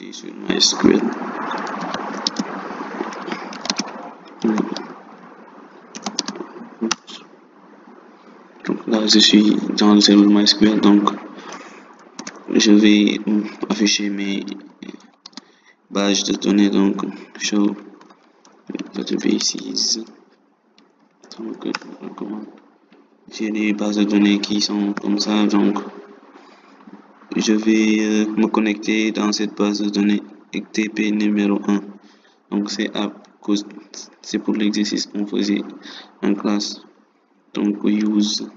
aller sur MySQL. Donc là, je suis dans le serveur MySQL, donc je vais afficher mes bases de données, donc show databases. Donc j'ai des bases de données qui sont comme ça, donc je vais me connecter dans cette base de données TP numéro 1. Donc c'est pour l'exercice qu'on faisait en classe. Donc use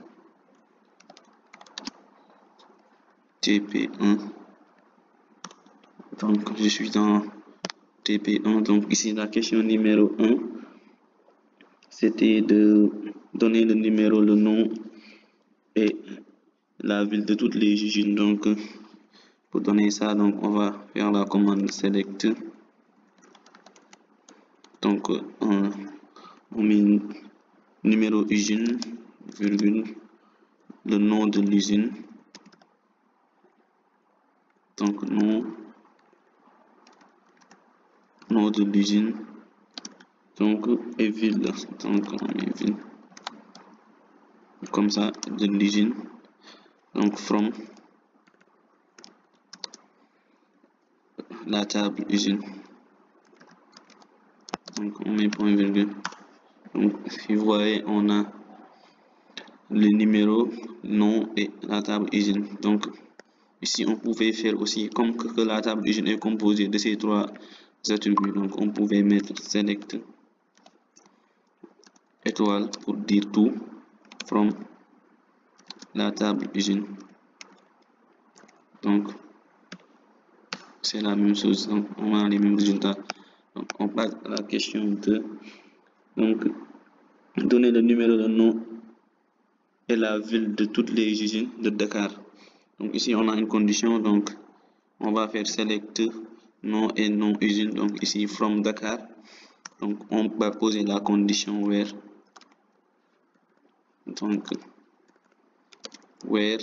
TP1. Donc je suis dans TP1. Donc ici la question numéro 1, c'était de donner le numéro, le nom et la ville de toutes les usines. Donc pour donner ça, donc on va faire la commande select. Donc on met numéro usine, virgule, le nom de l'usine, donc nom de l'usine, donc et ville, donc on met ville comme ça de l'usine, donc from la table usine, donc on met point virgule. Donc si vous voyez, on a le numéro, nom et la table usine. Donc ici on pouvait faire aussi, comme que la table usine est composée de ces trois attributs, donc on pouvait mettre select étoile pour dire tout from la table usine. Donc c'est la même chose, donc on a les mêmes résultats. Donc on passe à la question 2. Donc donner le numéro, de nom et la ville de toutes les usines de Dakar. Donc ici on a une condition, donc on va faire select nom et nom usine, donc ici from Dakar. Donc on va poser la condition where, donc where,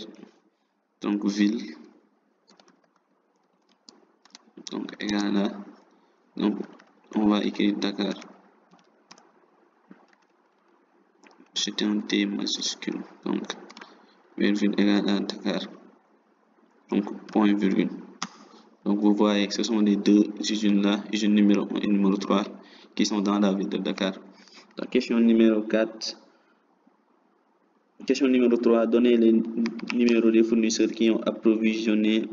donc ville, donc égal à, donc on va écrire Dakar, c'est un T majuscule, donc where ville égal à Dakar, donc point virgule. Donc vous voyez que ce sont les deux usines là, usine numéro 1 et numéro 3, qui sont dans la ville de Dakar. La question numéro 4. Question numéro 3, donner les numéros des fournisseurs qui ont approvisionné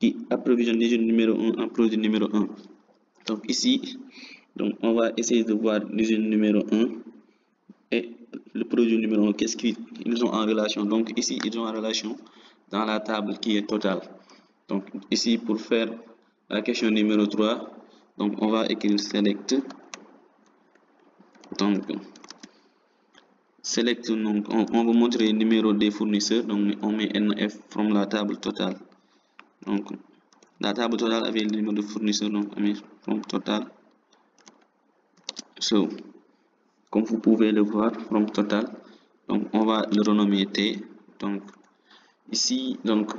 l'usine numéro 1 en produit numéro 1. Donc ici, donc on va essayer de voir l'usine numéro 1 et le produit numéro 1, qu'est-ce qu'ils ont en relation. Donc ici, ils ont en relation dans la table qui est totale. Donc ici, pour faire la question numéro 3, donc on va écrire select. Donc select, donc on va montrer le numéro des fournisseurs, donc on met NF from la table totale. Donc la table totale avait le numéro de fournisseurs, donc on met from total. So, comme vous pouvez le voir, from total, donc on va le renommer T. Donc ici, donc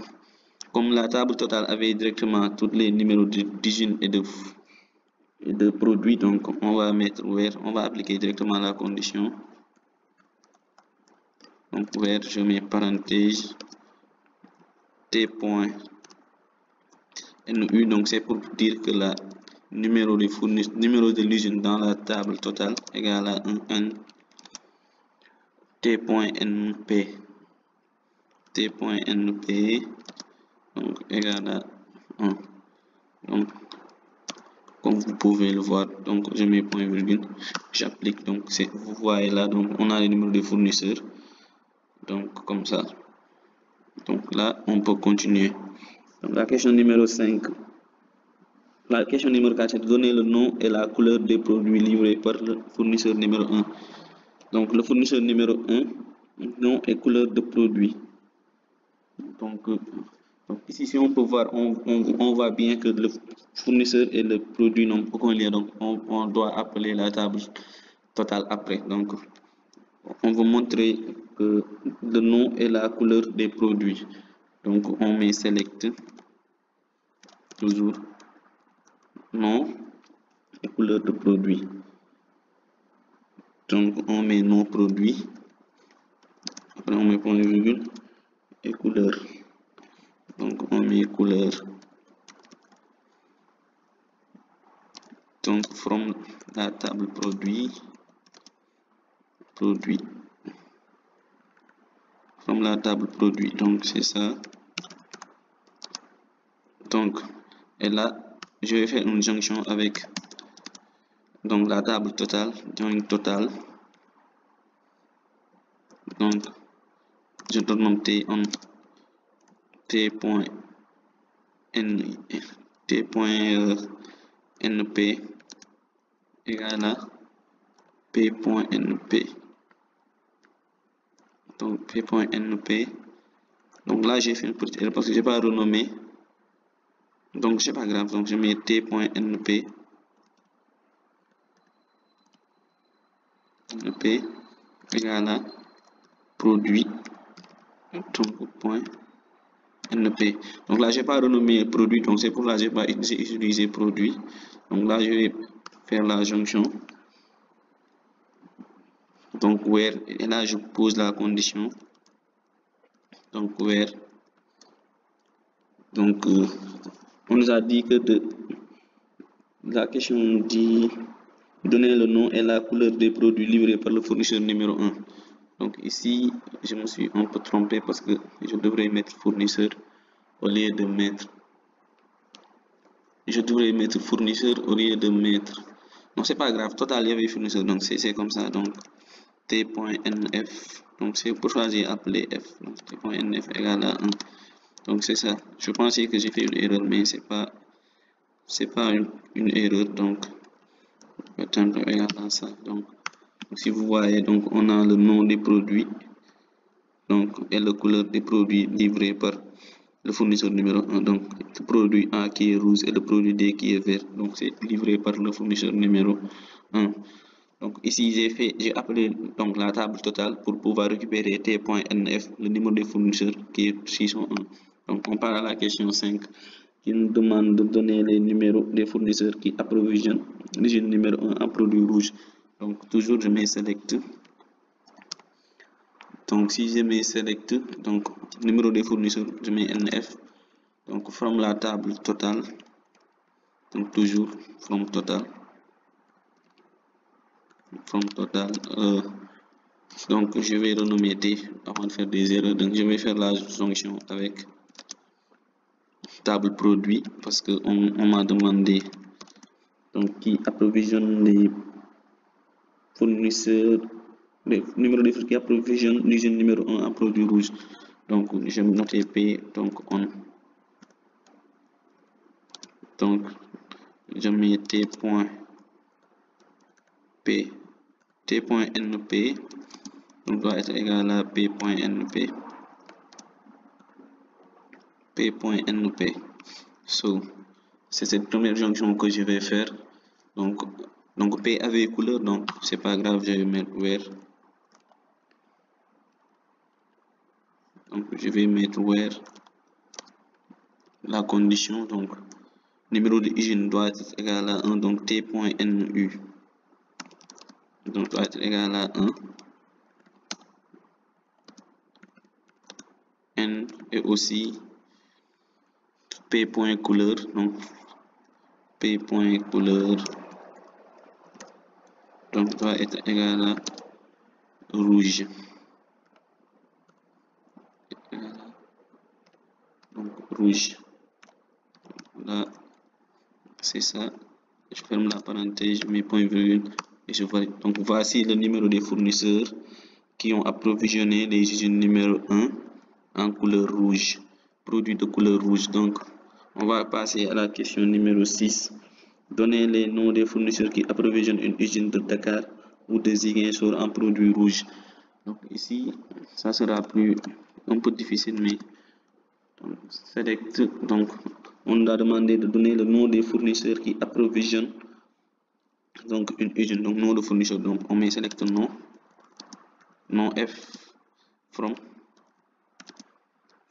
comme la table totale avait directement tous les numéros d'usine et de produits, donc on va mettre where, on va appliquer directement la condition. Donc where, je mets parenthèse T point NU, donc c'est pour dire que la numéro de l'usine dans la table totale égale à 1 T.NP. T.NP donc égale à 1. Donc comme vous pouvez le voir, donc je mets point virgule, j'applique, donc vous voyez là, donc on a les numéros de fournisseurs, donc comme ça. Donc là on peut continuer. Donc la question numéro 5. La question numéro 4, c'est de donner le nom et la couleur des produits livrés par le fournisseur numéro 1. Donc le fournisseur numéro 1, nom et couleur de produit. Donc ici, si on peut voir, on voit bien que le fournisseur et le produit n'ont aucun lien. Donc on doit appeler la table totale après. Donc on va montrer que le nom et la couleur des produits. Donc on met select, toujours nom et couleur de produit. Donc on met nom produit, après on met point virgule et couleur. Donc on met couleur. Donc from la table produit, from la table produit, donc c'est ça. Donc et là je vais faire une jonction avec donc la table totale, join total. Donc je donne t en t.np égale à p.np. Donc p.np. Donc là j'ai fait une petite erreur parce que j'ai pas renommé. Donc c'est pas grave. Donc je mets t.np égale à produit. Donc point np. Donc là j'ai pas renommé produit. Donc c'est pour là j'ai pas utilisé produit. Donc là je vais faire la jonction. Donc where, et là je pose la condition. Donc where, donc on nous a dit que la question dit donner le nom et la couleur des produits livrés par le fournisseur numéro 1. Donc ici je me suis un peu trompé parce que je devrais mettre fournisseur au lieu de mettre fournisseur au lieu de mettre. Non, c'est pas grave, total il y avait fournisseur, donc c'est comme ça. Donc t.nf, donc c'est pour choisir appeler f, donc t.nf égale à 1. Donc c'est ça. Je pensais que j'ai fait une erreur, mais c'est pas une erreur. Donc temps égale à ça. Donc si vous voyez, donc on a le nom des produits, donc et la couleur des produits livrés par le fournisseur numéro 1. Donc le produit A qui est rouge et le produit D qui est vert. Donc c'est livré par le fournisseur numéro 1. Donc ici j'ai appelé donc la table totale pour pouvoir récupérer t.nf, le numéro des fournisseurs qui est 601. Donc on part à la question 5 qui nous demande de donner les numéros des fournisseurs qui approvisionnent l'usine numéro 1 en produit rouge. Donc toujours je mets select. Donc si je mets select, donc numéro des fournisseurs, je mets nf. Donc from la table totale, donc toujours from total. Donc je vais renommer t avant de faire des erreurs. Donc je vais faire la jonction avec table produit parce que on m'a demandé donc qui approvisionne les fournisseurs, les numéros de fournisseurs qui approvisionne l'usine numéro 1 en produit rouge. Donc je vais noter p, donc on, donc je mets t.np donc doit être égal à p.np. So c'est cette première jonction que je vais faire. Donc p avec couleur, donc c'est pas grave, je vais mettre where. Donc je vais mettre where la condition, donc numéro de usine doit être égal à 1, donc t.nu donc doit être égal à 1. N et aussi p.couleur, donc p.couleur donc doit être égal à rouge. Donc rouge. Là, c'est ça. Je ferme la parenthèse, je mets point virgule et je valide. Donc voici le numéro des fournisseurs qui ont approvisionné les usines numéro 1 en couleur rouge, produit de couleur rouge. Donc on va passer à la question numéro 6. Donnez les noms des fournisseurs qui approvisionnent une usine de Dakar ou de Ziguinchor en produit rouge. Donc ici, ça sera un peu difficile, mais donc, select. Donc on nous a demandé de donner le nom des fournisseurs qui approvisionnent donc une usine, donc nom de fournisseur. Donc on met select nom f from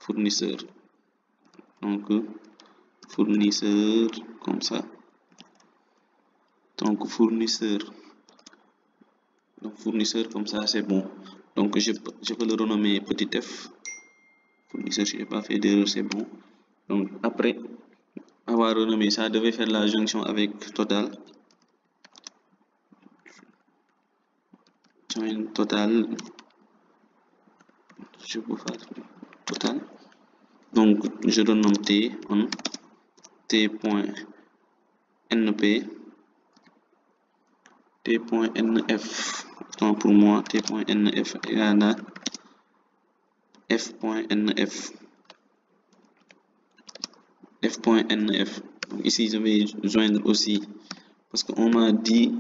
fournisseur. Donc fournisseur comme ça. Donc fournisseur. Donc fournisseur, comme ça c'est bon. Donc je peux le renommer petit f. Fournisseur, je n'ai pas fait d'erreur, c'est bon. Donc après avoir renommé ça, devait faire la jonction avec total. Join total. Je peux faire total. Donc je renomme t on t.np t.nf. Donc pour moi t.nf égale à f.nf. f.nf. Ici je vais joindre aussi parce qu'on m'a dit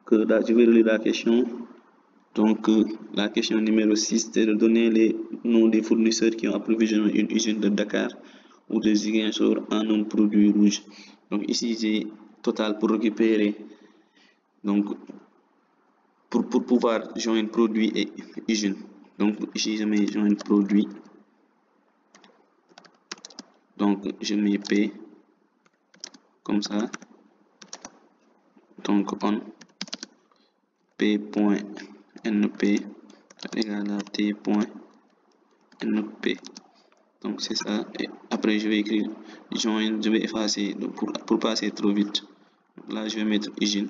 que là, je vais relire la question. Donc la question numéro 6, c'est de donner les noms des fournisseurs qui ont approvisionné une usine de Dakar ou de Ziguinchor en un produit rouge. Donc ici j'ai total pour récupérer. Donc pour pouvoir joindre produit et usine. Donc ici je mets joindre produit. Donc je mets P comme ça. Donc on P.np égale à T.np. Donc c'est ça. Et après je vais écrire join, je vais effacer pour passer trop vite. Donc là je vais mettre usine.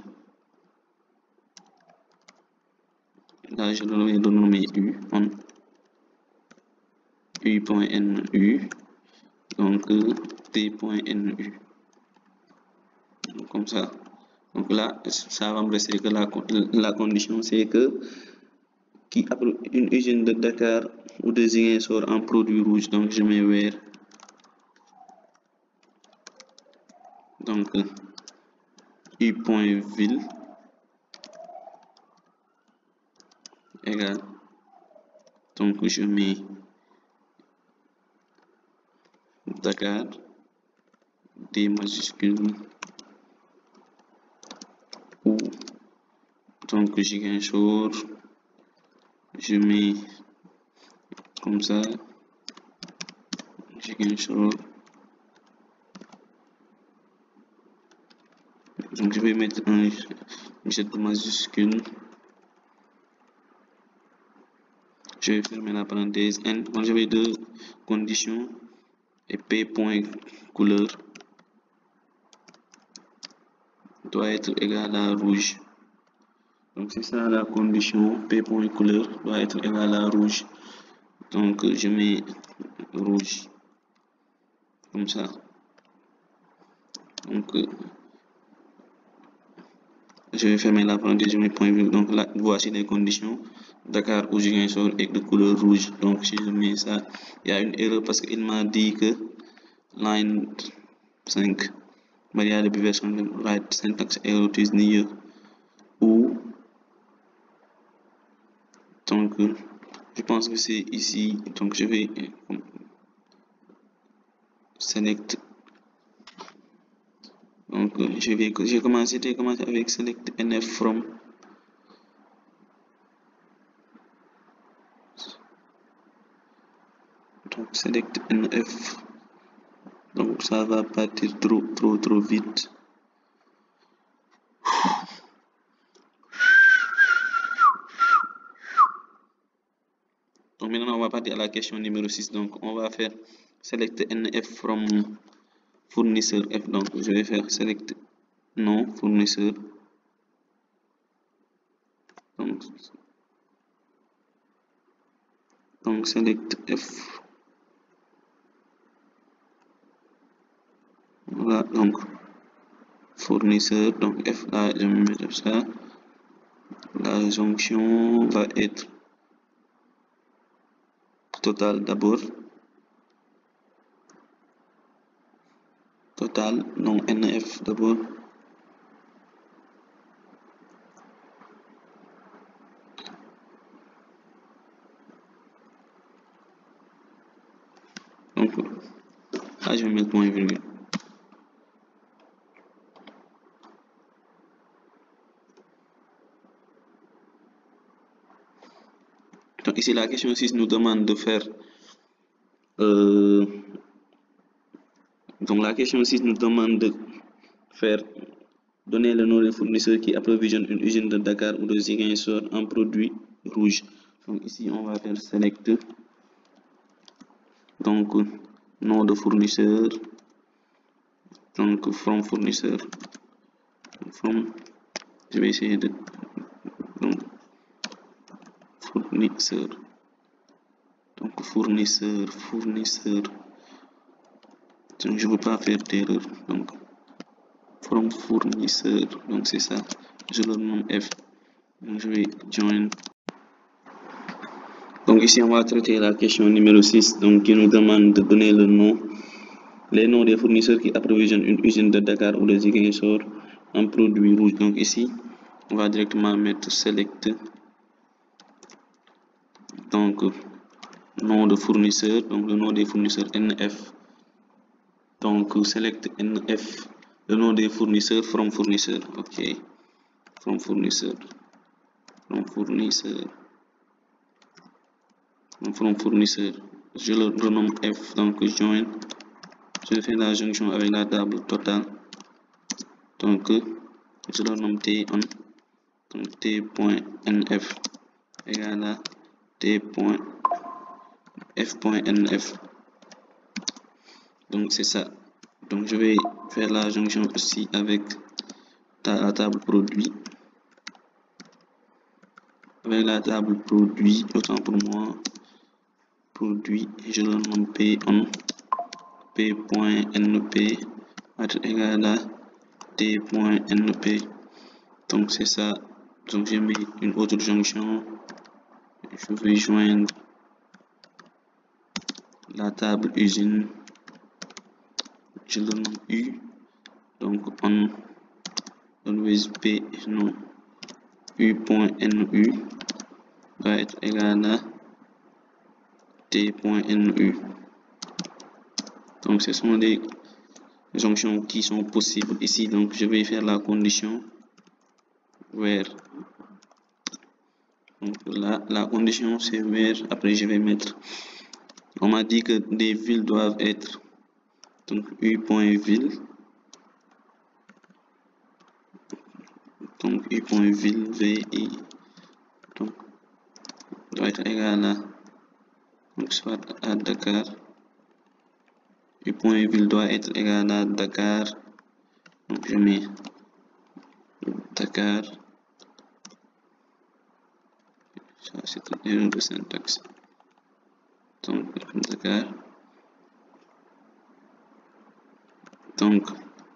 Là je vais le nommer U on U.nu. Donc T.nu. Comme ça. Donc là ça va me rester que la condition c'est que qui une usine de Dakar ou de Ziguinchor en produit rouge. Donc je mets where. Donc u.ville égale. Donc je mets Dakar D majuscule ou donc Ziguinchor je mets comme ça Ziguinchor. Donc je vais mettre un Z majuscule. Je vais fermer la parenthèse and quand j'avais deux conditions et p point couleur doit être égal à rouge. Donc c'est ça la condition, p point couleur doit être égal à rouge. Donc je mets rouge comme ça. Donc je vais fermer la parenthèse, je mets point virgule. Donc là voici les conditions. Dakar ou Ziguinchor est de couleur rouge. Donc si je mets ça, il y a une erreur parce qu'il m'a dit que line 5 variable version right syntax error is near ou donc je pense que c'est ici. Donc je vais select. Donc j'ai commencé avec select nf from. Donc select nf. Donc ça va partir trop vite. Donc maintenant on va partir à la question numéro 6. Donc on va faire select nf from fournisseur f. Donc je vais faire select non fournisseur. Donc select f. Voilà, donc fournisseur, donc f là je vais mettre ça. La jonction va être total d'abord. Total, non nf d'abord. Donc là je vais mettre point virgule. Donc ici la question 6 nous demande de faire donc la question 6 nous demande de faire Donnez le nom des fournisseurs qui approvisionnent une usine de Dakar ou de Ziguinchor en produits rouges. Donc ici, on va faire select. Donc, nom de fournisseur. Donc, from fournisseur. From, je vais essayer de... Donc, fournisseur. Donc, fournisseur. Donc, je ne veux pas faire d'erreur. Donc, from fournisseur. Donc, c'est ça. Je le nomme F. Donc, je vais join. Donc, ici, on va traiter la question numéro 6. Donc, qui nous demande de donner le nom. Les noms des fournisseurs qui approvisionnent une usine de Dakar ou de Ziguinchor en produits rouges. Donc, ici, on va directement mettre select. Donc, nom de fournisseur. Donc, le nom des fournisseurs NF. Donc, select NF. Le nom des fournisseurs from fournisseur. Ok. From fournisseur. Je le renomme F. Donc, join. Je fais la jonction avec la table totale. Donc, je le nomme T1. Donc, T.NF égale à T.F.NF. Donc, c'est ça. Donc, je vais faire la jonction aussi avec la table produit. Avec la table produit, autant pour moi, produit, je le nomme P1. P.NP va être égal à T.NP. Donc, c'est ça. Donc, je mets une autre jonction. Je vais joindre la table usine. Je le nomme U. Donc, on always P, non, U.NU va être égal à T.NU. Donc, ce sont des jonctions qui sont possibles ici. Donc, je vais faire la condition where. Donc, là, la condition c'est where. Après, je vais mettre. On m'a dit que des villes doivent être. Donc, U.ville. Donc, U.ville, VI. Donc, doit être égal à. Donc, soit à Dakar. U.ville doit être égal à Dakar. Donc, je mets Dakar. Ça, c'est une erreur de syntaxe. Donc, Dakar. Donc,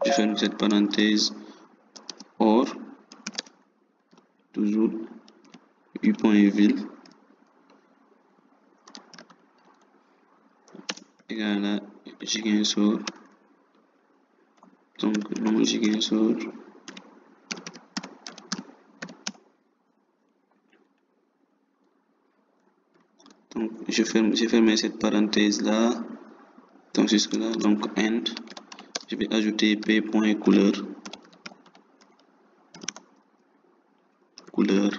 je ferme cette parenthèse. Or, toujours U.ville égal à Ziguinchor. Donc, nom Ziguinchor. Donc, j'ai fermé cette parenthèse là. Donc, jusque là. Donc, end. Je vais ajouter P.couleur. Couleur.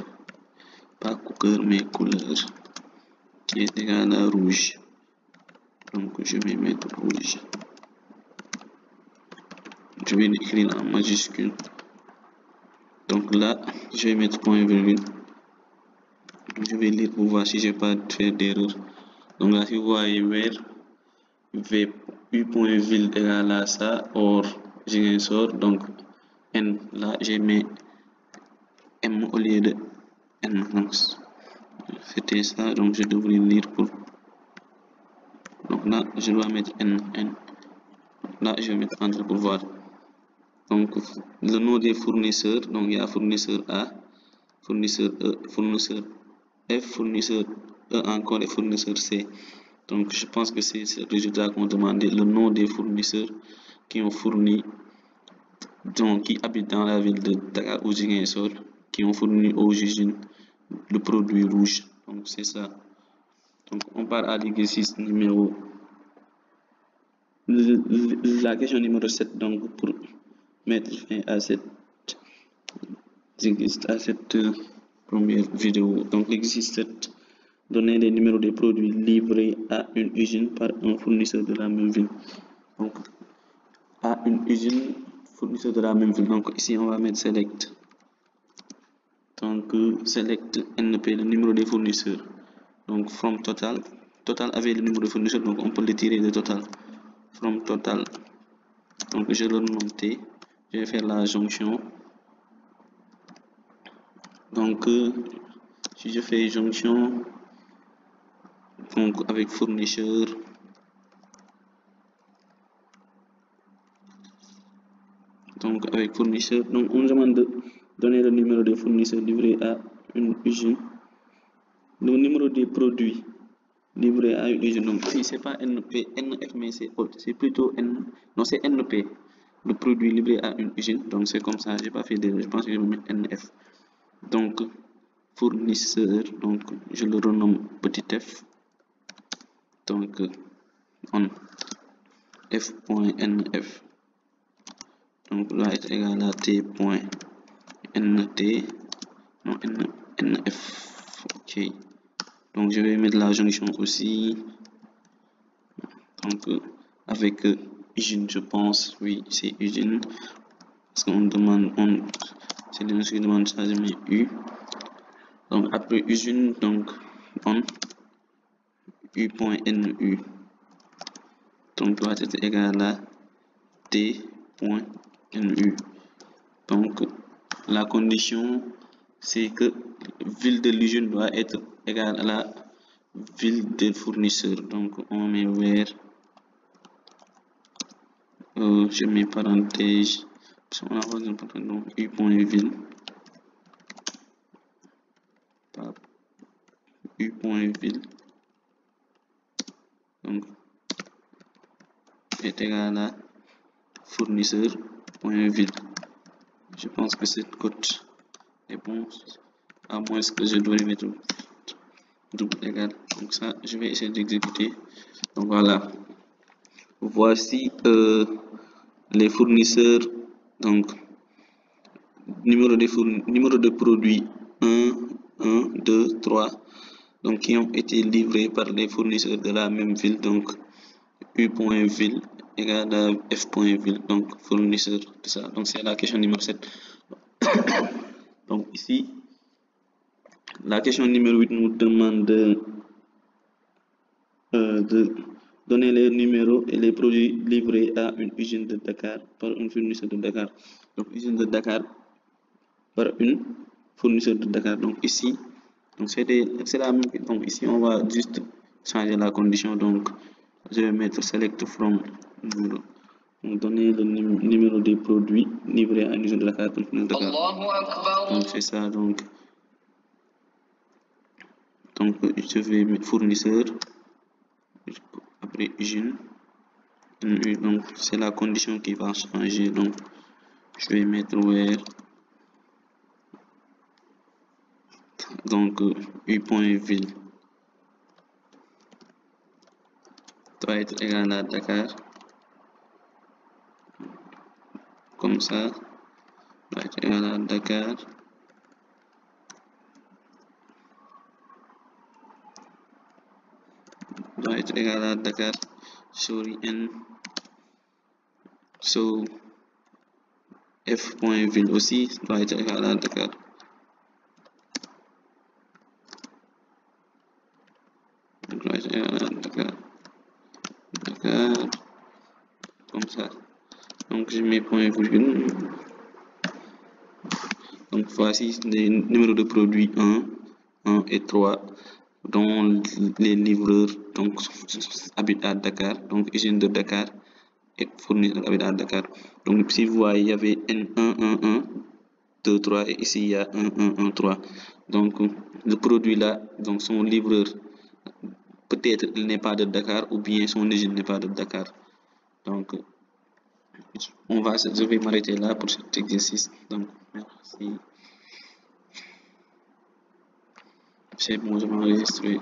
Pas couleur, mais couleur. Qui est égal à rouge. Donc, je vais mettre rouge. Je vais l'écrire en majuscule. Donc là, je vais mettre point virgule. Je vais lire pour voir si je n'ai pas fait d'erreur. Donc là, si vous voyez vers U.ville égale à ça, or Ziguinchor, donc N, là, j'ai mis M au lieu de N. Donc, c'était ça, donc je devrais lire pour. Donc là, je dois mettre N. Là, je vais mettre entre pour voir. Donc, le nom des fournisseurs, donc il y a fournisseur A, fournisseur E, fournisseur F, fournisseur E encore et fournisseur C. Donc, je pense que c'est ce résultat qu'on demandait, le nom des fournisseurs qui ont fourni, donc qui habitent dans la ville de Dakar ou Ziguinchor, qui ont fourni aux usines le produit rouge. Donc, c'est ça. Donc, on part à l'exercice numéro. La question numéro 7, donc, pour mettre fin à cette première vidéo. Donc, l'exercice 7. Donner les numéros des produits livrés à une usine par un fournisseur de la même ville. Donc, à une usine fournisseurs de la même ville. Donc ici on va mettre select. Donc select NP, le numéro des fournisseurs. Donc from total. Total avait le numéro de fournisseurs, donc on peut le tirer de total. From total. Donc je le nomme T. Je vais faire la jonction. Donc si je fais jonction, donc avec fournisseur, donc on demande de donner le numéro des fournisseurs livrés à une usine, le numéro des produits livrés à une usine. Donc ici c'est pas NP, NF, mais c'est plutôt N, non c'est NP, le produit livré à une usine. Donc c'est comme ça, j'ai pas fait d'erreur, je pense que je vais mettre NF. Donc fournisseur, donc je le renomme petit f. Donc on f.nf donc doit être égal à t.nt, non nf. Ok, donc je vais mettre la jonction aussi, donc avec usine, je pense, oui c'est usine, parce qu'on demande, c'est les qui demande ça, je mets u. Donc après usine, donc on u.nu, donc doit être égal à t.nu. Donc la condition c'est que ville de l'usine doit être égale à la ville de fournisseur. Donc on met where, je mets parenthèse, on a besoin de u.ville, u.ville, donc est égal à fournisseur.ville. Je pense que cette cote est bon, à moins que je dois mettre double égal. Donc ça, je vais essayer d'exécuter. Donc voilà, voici les fournisseurs. Donc numéro de produit 1, 2, 3, donc qui ont été livrés par les fournisseurs de la même ville. Donc u.ville égale à f.ville, donc fournisseur de ça. Donc c'est la question numéro 7. Donc ici la question numéro 8 nous demande de donner les numéros et les produits livrés à une usine de Dakar par un fournisseur de Dakar. Donc usine de Dakar par une fournisseur de Dakar. Donc ici, donc c'est la même. Donc ici on va juste changer la condition. Donc je vais mettre select from numéro. Donc donner le numéro des produits livrés à une usine de Dakar. Donc c'est ça. Donc je vais mettre fournisseur, après usine, donc c'est la condition qui va changer. Donc je vais mettre where, donc u.ville doit être égal à Dakar, comme ça, doit être égal à Dakar, doit être égal à Dakar, sorry, n, so f.ville aussi doit être égal à Dakar. Doit être égal à Dakar, comme ça. Donc je mets point virgule. Donc voici les numéros de produits 1 et 3 dont les livreurs donc habitent à Dakar, donc usine de Dakar et fournisseur habitent à Dakar. Donc si vous voyez, il y avait N1, 1, 1, 2, 3 et ici il y a 1, 1, 1, 3. Donc le produit là, donc son livreur, peut-être il n'est pas de Dakar ou bien son usine n'est pas de Dakar. Donc je vais m'arrêter là pour cet exercice. Donc merci. C'est bon, je vais enregistrer.